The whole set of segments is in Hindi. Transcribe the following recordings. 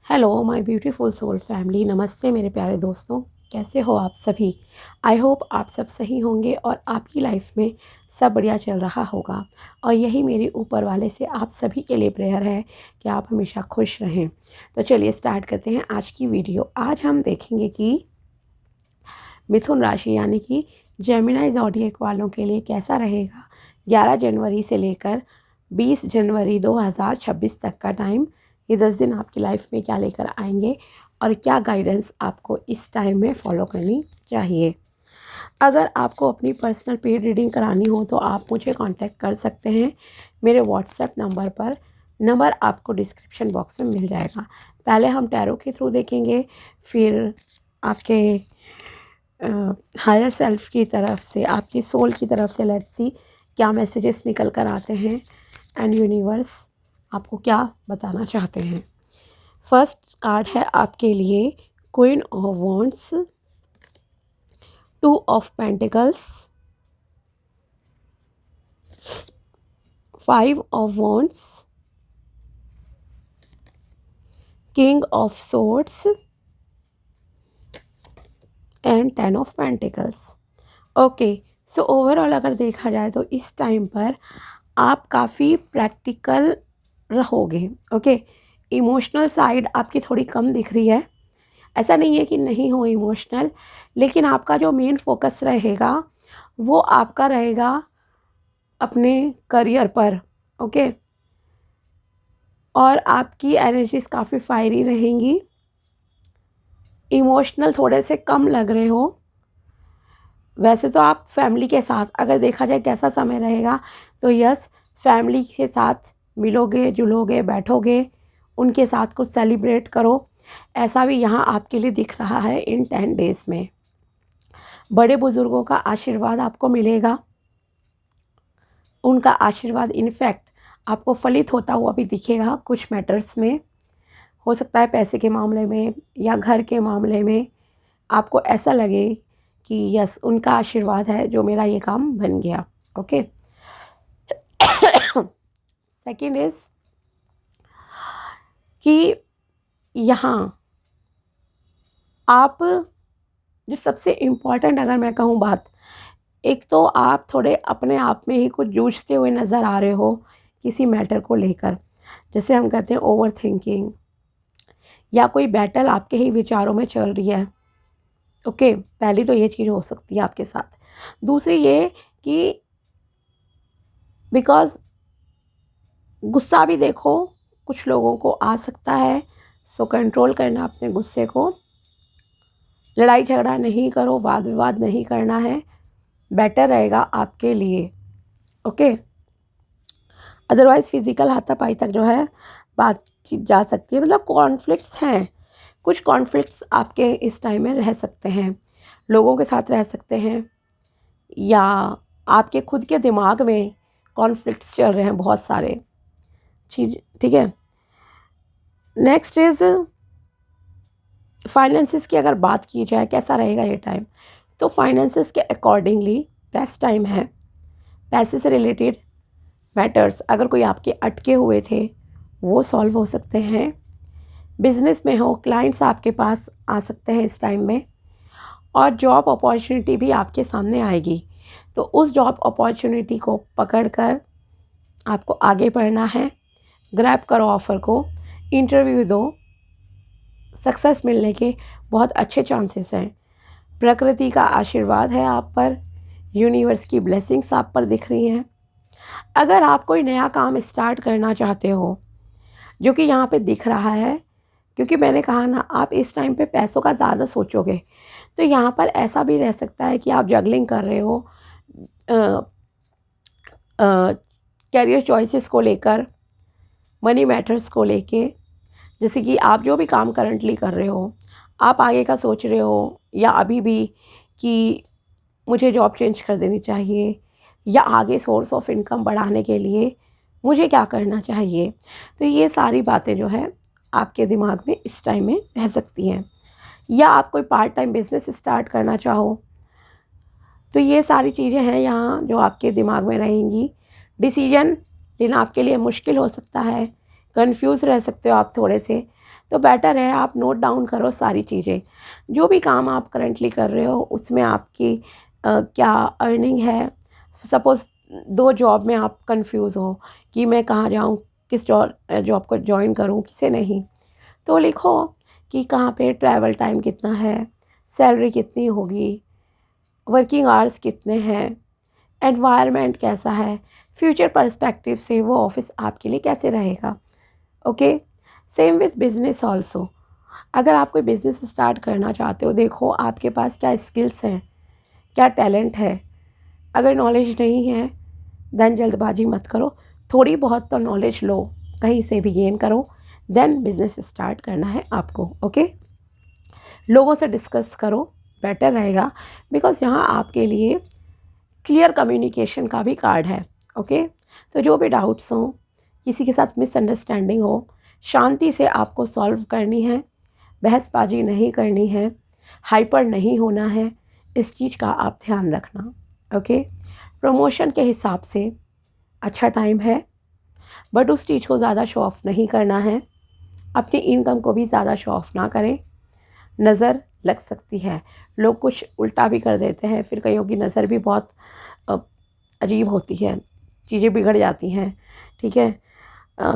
Hello my beautiful soul family, नमस्ते मेरे प्यारे दोस्तों। कैसे हो आप सभी? आई होप आप सब सही होंगे और आपकी लाइफ में सब बढ़िया चल रहा होगा। और यही मेरी ऊपर वाले से आप सभी के लिए प्रेयर है कि आप हमेशा खुश रहें। तो चलिए स्टार्ट करते हैं आज की वीडियो। आज हम देखेंगे कि मिथुन राशि यानी कि जेमिनी ज़ोडिएक वालों के लिए कैसा रहेगा 11 जनवरी से लेकर 20 जनवरी 2026 तक का टाइम। ये 10 दिन आपकी लाइफ में क्या लेकर आएंगे और क्या गाइडेंस आपको इस टाइम में फॉलो करनी चाहिए। अगर आपको अपनी पर्सनल पेड रीडिंग करानी हो तो आप मुझे कांटेक्ट कर सकते हैं मेरे व्हाट्सएप नंबर पर। नंबर आपको डिस्क्रिप्शन बॉक्स में मिल जाएगा। पहले हम टैरो के थ्रू देखेंगे, फिर आपके हायर सेल्फ की तरफ से, आपकी सोल की तरफ से लेट्स सी क्या मैसेजेस निकल कर आते हैं एंड यूनिवर्स आपको क्या बताना चाहते हैं। फर्स्ट कार्ड है आपके लिए queen of wands, 2 of pentacles, 5 of wands, king of swords and 10 of pentacles. Okay, so overall अगर देखा जाए तो इस टाइम पर आप काफ़ी प्रैक्टिकल रहोगे। ओके, इमोशनल साइड आपकी थोड़ी कम दिख रही है। ऐसा नहीं है कि नहीं हो इमोशनल, लेकिन आपका जो मेन फोकस रहेगा वो आपका रहेगा अपने करियर पर। ओके, और आपकी एनर्जीज काफ़ी फायरी रहेंगी। इमोशनल थोड़े से कम लग रहे हो। वैसे तो आप फैमिली के साथ अगर देखा जाए कैसा समय रहेगा तो यस, फैमिली के साथ मिलोगे, जुलोगे, बैठोगे, उनके साथ कुछ सेलिब्रेट करो। ऐसा भी यहाँ आपके लिए दिख रहा है इन 10 डेज़ में। बड़े बुज़ुर्गों का आशीर्वाद आपको मिलेगा। उनका आशीर्वाद इनफैक्ट आपको फलित होता हुआ भी दिखेगा कुछ मैटर्स में। हो सकता है पैसे के मामले में या घर के मामले में आपको ऐसा लगे कि यस, उनका आशीर्वाद है जो मेरा ये काम बन गया। ओके, सेकेंड इज़ कि यहाँ आप जो सबसे इम्पॉर्टेंट अगर मैं कहूँ बात, एक तो आप थोड़े अपने आप में ही कुछ जूझते हुए नज़र आ रहे हो किसी मैटर को लेकर, जैसे हम कहते हैं ओवर थिंकिंग, या कोई बैटल आपके ही विचारों में चल रही है। ओके, पहली तो ये चीज़ हो सकती है आपके साथ। दूसरी ये कि बिकॉज़ गुस्सा भी देखो कुछ लोगों को आ सकता है, सो कंट्रोल करना अपने गुस्से को। लड़ाई झगड़ा नहीं करो, वाद विवाद नहीं करना है, बेटर रहेगा आपके लिए। ओके, अदरवाइज़ फिज़िकल हाथापाई तक जो है बातचीत जा सकती है। मतलब कॉन्फ्लिक्ट्स हैं, कुछ कॉन्फ्लिक्ट्स आपके इस टाइम में रह सकते हैं, लोगों के साथ रह सकते हैं, या आपके खुद के दिमाग में कॉन्फ्लिक्ट्स चल रहे हैं बहुत सारे चीज़। ठीक है, नेक्स्ट इज़ फाइनेंसिस की अगर बात की जाए कैसा रहेगा ये टाइम, तो फाइनेंसिस के अकॉर्डिंगली बेस्ट टाइम है। पैसे से रिलेटेड मैटर्स अगर कोई आपके अटके हुए थे वो सॉल्व हो सकते हैं। बिजनेस में हो, क्लाइंट्स आपके पास आ सकते हैं इस टाइम में, और जॉब अपॉर्चुनिटी भी आपके सामने आएगी। तो उस जॉब अपॉर्चुनिटी को पकड़कर आपको आगे बढ़ना है। ग्रैब करो ऑफ़र को, इंटरव्यू दो, सक्सेस मिलने के बहुत अच्छे चांसेस हैं। प्रकृति का आशीर्वाद है आप पर, यूनिवर्स की ब्लेसिंग्स आप पर दिख रही हैं। अगर आप कोई नया काम स्टार्ट करना चाहते हो, जो कि यहाँ पे दिख रहा है, क्योंकि मैंने कहा ना आप इस टाइम पे पैसों का ज़्यादा सोचोगे, तो यहाँ पर ऐसा भी रह सकता है कि आप जगलिंग कर रहे हो कैरियर चॉइसेस को लेकर, मनी मैटर्स को लेके। जैसे कि आप जो भी काम करंटली कर रहे हो, आप आगे का सोच रहे हो, या अभी भी कि मुझे जॉब चेंज कर देनी चाहिए, या आगे सोर्स ऑफ इनकम बढ़ाने के लिए मुझे क्या करना चाहिए। तो ये सारी बातें जो है आपके दिमाग में इस टाइम में रह सकती हैं। या आप कोई पार्ट टाइम बिजनेस स्टार्ट करना चाहो, तो ये सारी चीज़ें हैं यहाँ जो आपके दिमाग में रहेंगी। डिसीजन लेना आपके लिए मुश्किल हो सकता है, कंफ्यूज रह सकते हो आप थोड़े से। तो बेटर है आप नोट डाउन करो सारी चीज़ें, जो भी काम आप करंटली कर रहे हो उसमें आपकी क्या अर्निंग है। सपोज़ 2 जॉब में आप कंफ्यूज हो कि मैं कहाँ जाऊँ, किस जॉब को जॉइन करूँ, किसे नहीं, तो लिखो कि कहाँ पे ट्रैवल टाइम कितना है, सैलरी कितनी होगी, वर्किंग आवर्स कितने हैं, एनवायरनमेंट कैसा है, फ्यूचर पर्सपेक्टिव से वो ऑफिस आपके लिए कैसे रहेगा। Okay, same with business also. अगर आप कोई बिज़नेस स्टार्ट करना चाहते हो, देखो आपके पास क्या स्किल्स हैं, क्या टैलेंट है। अगर नॉलेज नहीं है देन जल्दबाजी मत करो, थोड़ी बहुत तो नॉलेज लो, कहीं से भी गेन करो, देन बिज़नेस स्टार्ट करना है आपको। ओके, लोगों से डिस्कस करो, बेटर रहेगा, बिकॉज़ यहाँ आपके लिए क्लियर कम्युनिकेशन का भी कार्ड है। ओके, तो जो भी डाउट्स हों, किसी के साथ मिसअंडरस्टैंडिंग हो, शांति से आपको सॉल्व करनी है, बहसबाजी नहीं करनी है, हाइपर नहीं होना है, इस चीज़ का आप ध्यान रखना। ओके, प्रमोशन के हिसाब से अच्छा टाइम है, बट उस चीज़ को ज़्यादा शो ऑफ नहीं करना है, अपनी इनकम को भी ज़्यादा शो ऑफ ना करें, नज़र लग सकती है, लोग कुछ उल्टा भी कर देते हैं, फिर कईयों की नज़र भी बहुत अजीब होती है, चीज़ें बिगड़ जाती हैं। ठीक है,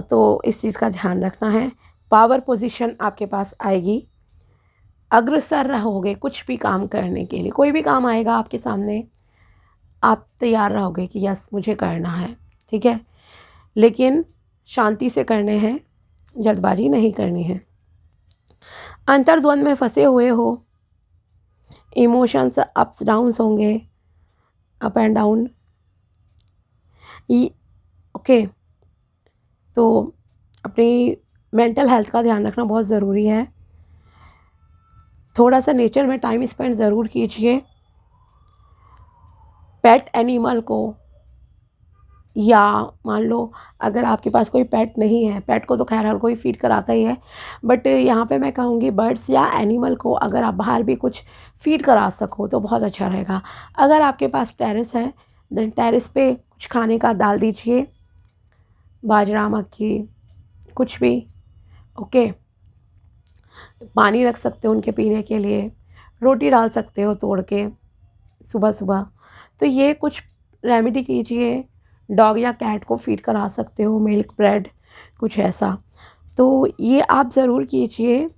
तो इस चीज़ का ध्यान रखना है। पावर पोजीशन आपके पास आएगी, अग्रसर रहोगे कुछ भी काम करने के लिए, कोई भी काम आएगा आपके सामने आप तैयार रहोगे कि यस मुझे करना है। ठीक है, लेकिन शांति से करने हैं, जल्दबाजी नहीं करनी है। अंतर्द्वंद में फंसे हुए हो, इमोशंस अप्स डाउन्स होंगे, अप एंड डाउन। ओके, तो अपनी मेंटल हेल्थ का ध्यान रखना बहुत ज़रूरी है। थोड़ा सा नेचर में टाइम स्पेंड ज़रूर कीजिए। पेट एनिमल को, या मान लो अगर आपके पास कोई पेट नहीं है, पेट को तो खैर हर कोई फीड कराता ही है, बट यहाँ पे मैं कहूँगी बर्ड्स या एनिमल को अगर आप बाहर भी कुछ फीड करा सको तो बहुत अच्छा रहेगा। अगर आपके पास टेरेस है देन टेरेस पे कुछ खाने का डाल दीजिए, बाजरा, मक्की, कुछ भी। ओके, पानी रख सकते हो उनके पीने के लिए, रोटी डाल सकते हो तोड़ के सुबह सुबह। तो ये कुछ रेमेडी कीजिए, डॉग या कैट को फीड करा सकते हो, मिल्क ब्रेड कुछ ऐसा, तो ये आप ज़रूर कीजिए,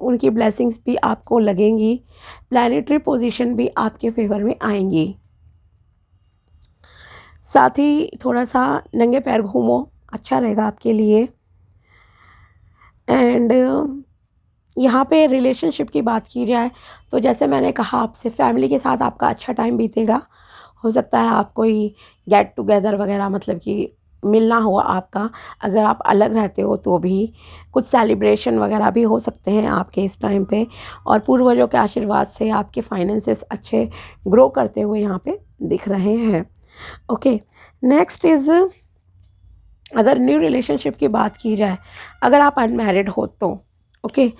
उनकी ब्लेसिंग्स भी आपको लगेंगी, प्लैनेटरी पोजीशन भी आपके फेवर में आएंगी। साथ ही थोड़ा सा नंगे पैर घूमो, अच्छा रहेगा आपके लिए। एंड यहाँ पे रिलेशनशिप की बात की जाए तो जैसे मैंने कहा आपसे, फैमिली के साथ आपका अच्छा टाइम बीतेगा। हो सकता है आप कोई गेट टुगेदर वगैरह, मतलब कि मिलना हो आपका, अगर आप अलग रहते हो तो भी कुछ सेलिब्रेशन वगैरह भी हो सकते हैं आपके इस टाइम पे, और पूर्वजों के आशीर्वाद से आपके फाइनेंसेस अच्छे ग्रो करते हुए यहाँ पे दिख रहे हैं। ओके, नेक्स्ट इज़, अगर न्यू रिलेशनशिप की बात की जाए, अगर आप अनमैरिड हो तो ओके,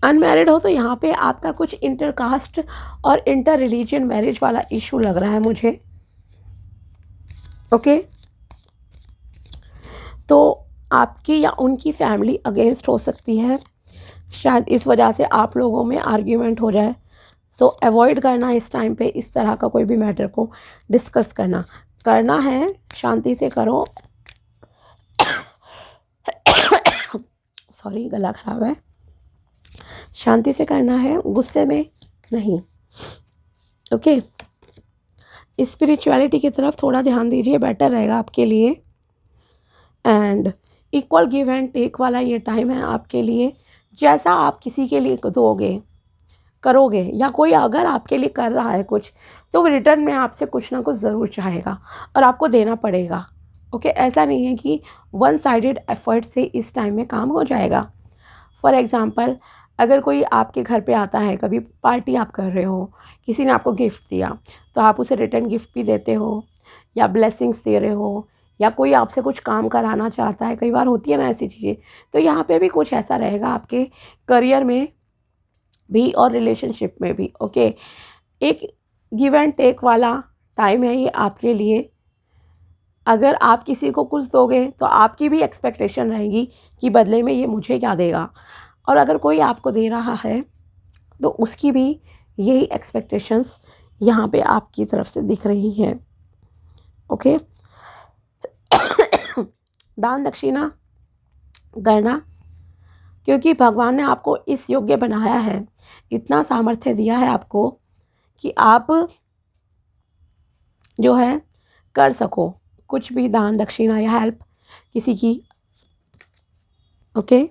अनमैरिड हो तो यहाँ पे आपका कुछ इंटरकास्ट और इंटर रिलीजन मैरिज वाला इशू लग रहा है मुझे। ओके, तो आपकी या उनकी फैमिली अगेंस्ट हो सकती है, शायद इस वजह से आप लोगों में आर्ग्यूमेंट हो जाए। सो अवॉइड करना इस टाइम पे इस तरह का कोई भी मैटर को डिस्कस करना है, शांति से करो। सॉरी, गला खराब है। शांति से करना है, गुस्से में नहीं। ओके, स्पिरिचुअलिटी की तरफ थोड़ा ध्यान दीजिए, बेटर रहेगा आपके लिए। And equal give and take वाला ये टाइम है आपके लिए। जैसा आप किसी के लिए दोगे, करोगे, या कोई अगर आपके लिए कर रहा है कुछ, तो वो रिटर्न में आपसे कुछ ना कुछ ज़रूर चाहेगा और आपको देना पड़ेगा। ओके, ऐसा नहीं है कि वन साइडेड एफर्ट से इस टाइम में काम हो जाएगा। फॉर एग्ज़ाम्पल, अगर कोई आपके घर पे आता है, कभी पार्टी आप कर रहे हो, किसी ने आपको गिफ्ट दिया, तो आप उसे रिटर्न गिफ्ट भी देते हो या ब्लेसिंग्स दे रहे हो, या कोई आपसे कुछ काम कराना चाहता है, कई बार होती है ना ऐसी चीज़ें। तो यहाँ पे भी कुछ ऐसा रहेगा आपके करियर में भी और रिलेशनशिप में भी। ओके, एक गिव एंड टेक वाला टाइम है ये आपके लिए। अगर आप किसी को कुछ दोगे तो आपकी भी एक्सपेक्टेशन रहेगी कि बदले में ये मुझे क्या देगा, और अगर कोई आपको दे रहा है तो उसकी भी यही एक्सपेक्टेशंस यहाँ पे आपकी तरफ से दिख रही हैं। ओके। दान दक्षिणा करना, क्योंकि भगवान ने आपको इस योग्य बनाया है, इतना सामर्थ्य दिया है आपको कि आप जो है कर सको कुछ भी दान दक्षिणा या हेल्प किसी की। ओके।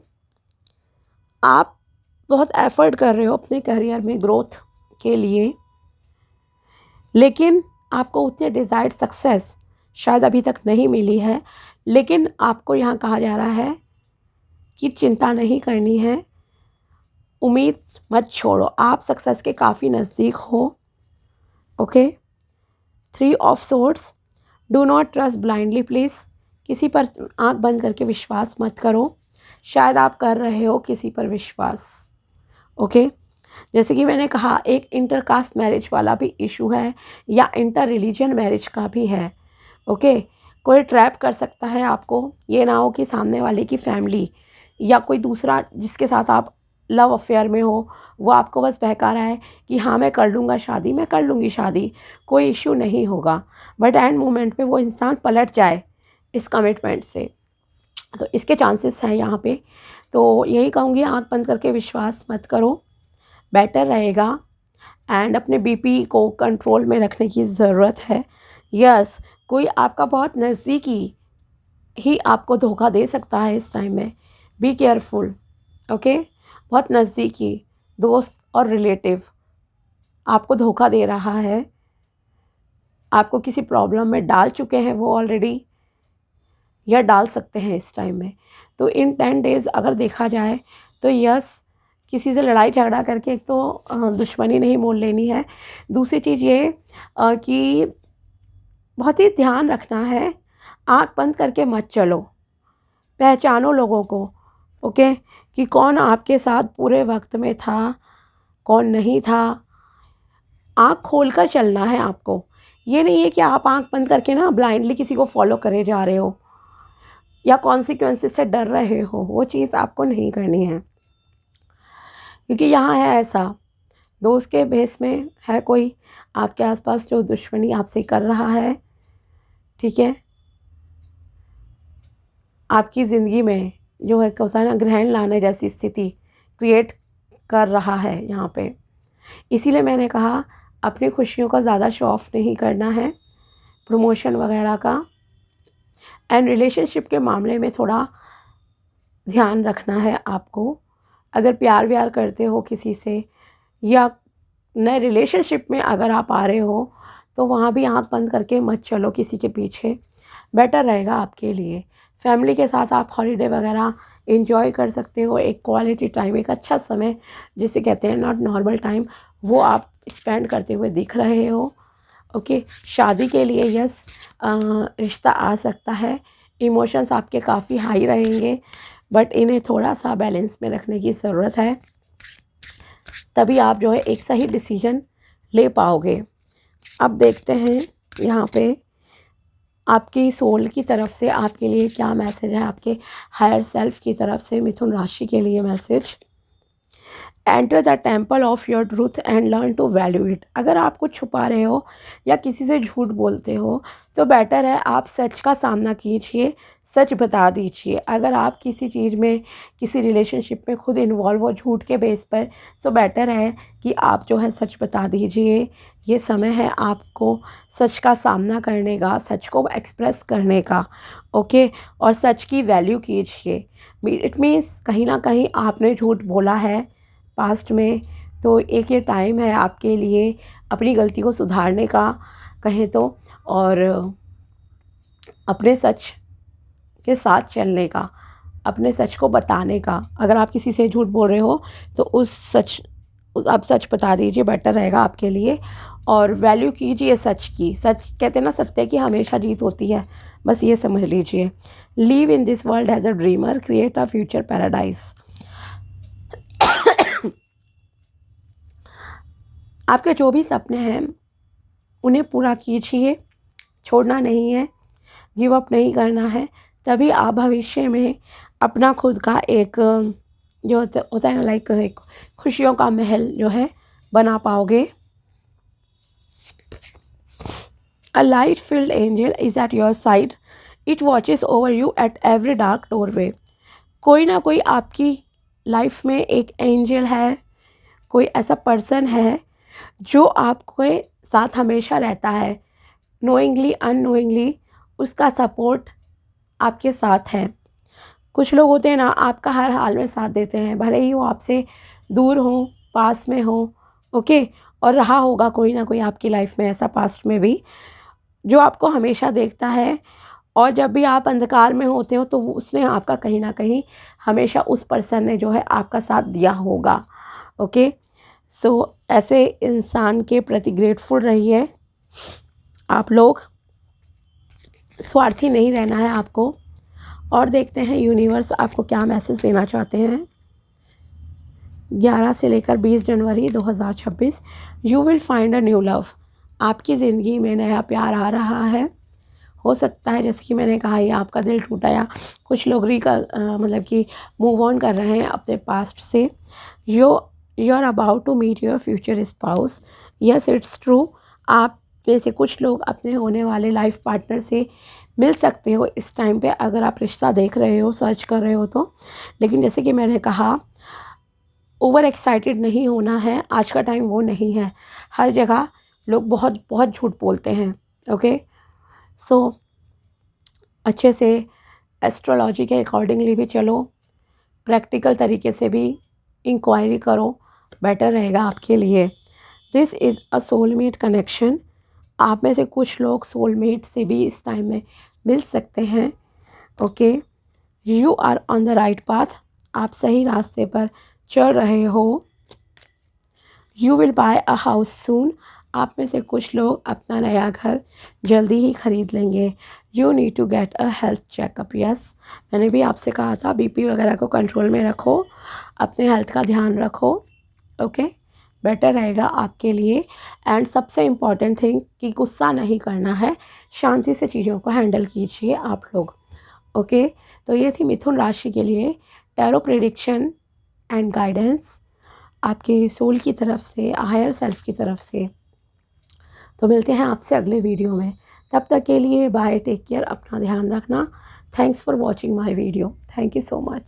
आप बहुत एफर्ट कर रहे हो अपने करियर में ग्रोथ के लिए, लेकिन आपको उतने डिज़ायर्ड सक्सेस शायद अभी तक नहीं मिली है, लेकिन आपको यहाँ कहा जा रहा है कि चिंता नहीं करनी है, उम्मीद मत छोड़ो, आप सक्सेस के काफ़ी नज़दीक हो। Okay. 3 of swords, do not trust blindly please, किसी पर आंख बंद करके विश्वास मत करो, शायद आप कर रहे हो किसी पर विश्वास। ओके। जैसे कि मैंने कहा, एक इंटरकास्ट मैरिज वाला भी इशू है या इंटर रिलीजन मैरिज का भी है। ओके। कोई ट्रैप कर सकता है आपको, ये ना हो कि सामने वाले की फैमिली या कोई दूसरा जिसके साथ आप लव अफेयर में हो वो आपको बस बहका रहा है कि हाँ मैं कर लूँगा शादी, मैं कर लूँगी शादी, कोई इशू नहीं होगा, बट एंड मोमेंट पे वो इंसान पलट जाए इस कमिटमेंट से, तो इसके चांसेस हैं यहाँ पे। तो यही कहूँगी, आंख बंद करके विश्वास मत करो, बेटर रहेगा। एंड अपने बीपी को कंट्रोल में रखने की ज़रूरत है। यस, कोई आपका बहुत नज़दीकी ही आपको धोखा दे सकता है इस टाइम में, बी केयरफुल। ओके। बहुत नज़दीकी दोस्त और रिलेटिव आपको धोखा दे रहा है, आपको किसी प्रॉब्लम में डाल चुके हैं वो ऑलरेडी, या डाल सकते हैं इस टाइम में। तो इन 10 डेज़ अगर देखा जाए तो यस, किसी से लड़ाई झगड़ा करके एक तो दुश्मनी नहीं मोल लेनी है, दूसरी चीज़ ये कि बहुत ही ध्यान रखना है, आँख बंद करके मत चलो, पहचानो लोगों को। ओके। कि कौन आपके साथ पूरे वक्त में था, कौन नहीं था, आँख खोल कर चलना है आपको। ये नहीं है कि आप आँख बंद करके ना ब्लाइंडली किसी को फॉलो करे जा रहे हो या कॉन्सिक्वेंसेस से डर रहे हो, वो चीज़ आपको नहीं करनी है। क्योंकि यहाँ है ऐसा, दोस्त के बेस में है कोई आपके आसपास जो दुश्मनी आपसे कर रहा है, ठीक है, आपकी ज़िंदगी में जो है होता है ना, ग्रहण लाने जैसी स्थिति क्रिएट कर रहा है यहाँ पे। इसीलिए मैंने कहा अपनी खुशियों का ज़्यादा शो ऑफ नहीं करना है, प्रमोशन वगैरह का। एंड रिलेशनशिप के मामले में थोड़ा ध्यान रखना है आपको। अगर प्यार व्यार करते हो किसी से या नए रिलेशनशिप में अगर आप आ रहे हो तो वहाँ भी आंख बंद करके मत चलो किसी के पीछे, बेटर रहेगा आपके लिए। फैमिली के साथ आप हॉलीडे वगैरह एंजॉय कर सकते हो, एक क्वालिटी टाइम, एक अच्छा समय जिसे कहते हैं नॉट नॉर्मल टाइम, वो आप स्पेंड करते हुए दिख रहे हो। ओके। शादी के लिए यस, रिश्ता आ सकता है, इमोशंस आपके काफ़ी हाई रहेंगे, बट इन्हें थोड़ा सा बैलेंस में रखने की ज़रूरत है, तभी आप जो है एक सही डिसीजन ले पाओगे। अब देखते हैं यहाँ पे आपकी सोल की तरफ से आपके लिए क्या मैसेज है, आपके हायर सेल्फ की तरफ से मिथुन राशि के लिए message. Enter the temple of your truth and learn to value it. अगर आप कुछ छुपा रहे हो या किसी से झूठ बोलते हो तो बेटर है आप सच का सामना कीजिए, सच बता दीजिए। अगर आप किसी चीज़ में, किसी रिलेशनशिप में खुद इन्वॉल्व हो झूठ के बेस पर, तो बेटर है कि आप जो है सच बता दीजिए। ये समय है आपको सच का सामना करने का, सच को एक्सप्रेस करने का। ओके। और सच की वैल्यू कीजिए। इट मीन्स कहीं ना कहीं आपने झूठ बोला है पास्ट में, तो एक ये टाइम है आपके लिए अपनी गलती को सुधारने का कहें तो, और अपने सच के साथ चलने का, अपने सच को बताने का। अगर आप किसी से झूठ बोल रहे हो तो आप सच बता दीजिए, बेटर रहेगा आपके लिए। और वैल्यू कीजिए सच की। सच कहते हैं ना, सत्य की हमेशा जीत होती है, बस ये समझ लीजिए। Live in this world as a dreamer, create a future paradise. आपके जो भी सपने हैं उन्हें पूरा कीजिए, छोड़ना नहीं है। गिव अप नहीं करना है, तभी आप भविष्य में अपना खुद का एक जो होता है ना, लाइक एक खुशियों का महल जो है बना पाओगे। A light filled angel is at your side. It watches over you at every dark doorway. कोई ना कोई आपकी लाइफ में एक एंजल है, कोई ऐसा पर्सन है जो आपके साथ हमेशा रहता है, नोइंगली अननोइंगली उसका सपोर्ट आपके साथ है। कुछ लोग होते हैं ना, आपका हर हाल में साथ देते हैं, भले ही वो आपसे दूर हो पास में हो, ओके। और रहा होगा कोई ना कोई आपकी लाइफ में ऐसा पास्ट में भी, जो आपको हमेशा देखता है, और जब भी आप अंधकार में होते हो तो उसने आपका कहीं ना कहीं हमेशा उस पर्सन ने जो है आपका साथ दिया होगा, ओके। सो ऐसे इंसान के प्रति ग्रेटफुल रहिए आप लोग, स्वार्थी नहीं रहना है आपको। और देखते हैं यूनिवर्स आपको क्या मैसेज देना चाहते हैं। 11 से लेकर 20 जनवरी 2026, you will find a new love. आपकी ज़िंदगी में नया प्यार आ रहा है। हो सकता है जैसे कि मैंने कहा, ये आपका दिल टूटा, या कुछ लोग मतलब कि मूव ऑन कर रहे हैं अपने पास्ट से। You are about to meet your future spouse. Yes, it's true. आप में से कुछ लोग अपने होने वाले लाइफ पार्टनर से मिल सकते हो इस टाइम पे, अगर आप रिश्ता देख रहे हो, सर्च कर रहे हो तो। लेकिन जैसे कि मैंने कहा, ओवर एक्साइटेड नहीं होना है, आज का टाइम वो नहीं है। हर जगह लोग बहुत बहुत झूठ बोलते हैं, ओके। सो अच्छे से एस्ट्रोलॉजी के अकॉर्डिंगली भी चलो, प्रैक्टिकल तरीके से भी इंक्वायरी करो, बेटर रहेगा आपके लिए। This is a soulmate connection. आप में से कुछ लोग सोलमेट से भी इस टाइम में मिल सकते हैं, okay. You are on the right path. आप सही रास्ते पर चल रहे हो। You will buy a house soon. आप में से कुछ लोग अपना नया घर जल्दी ही ख़रीद लेंगे। You need to get a health checkup. Yes, मैंने भी आपसे कहा था बीपी वगैरह को कंट्रोल में रखो, अपने हेल्थ का ध्यान रखो, ओके। बेटर रहेगा आपके लिए। एंड सबसे इम्पॉर्टेंट थिंग कि गुस्सा नहीं करना है, शांति से चीज़ों को हैंडल कीजिए आप लोग, ओके। तो ये थी मिथुन राशि के लिए टैरो प्रेडिक्शन एंड गाइडेंस आपके सोल की तरफ से, हायर सेल्फ की तरफ से। तो मिलते हैं आपसे अगले वीडियो में। तब तक के लिए बाय, टेक केयर, अपना ध्यान रखना। Thanks for watching my video. Thank you so much.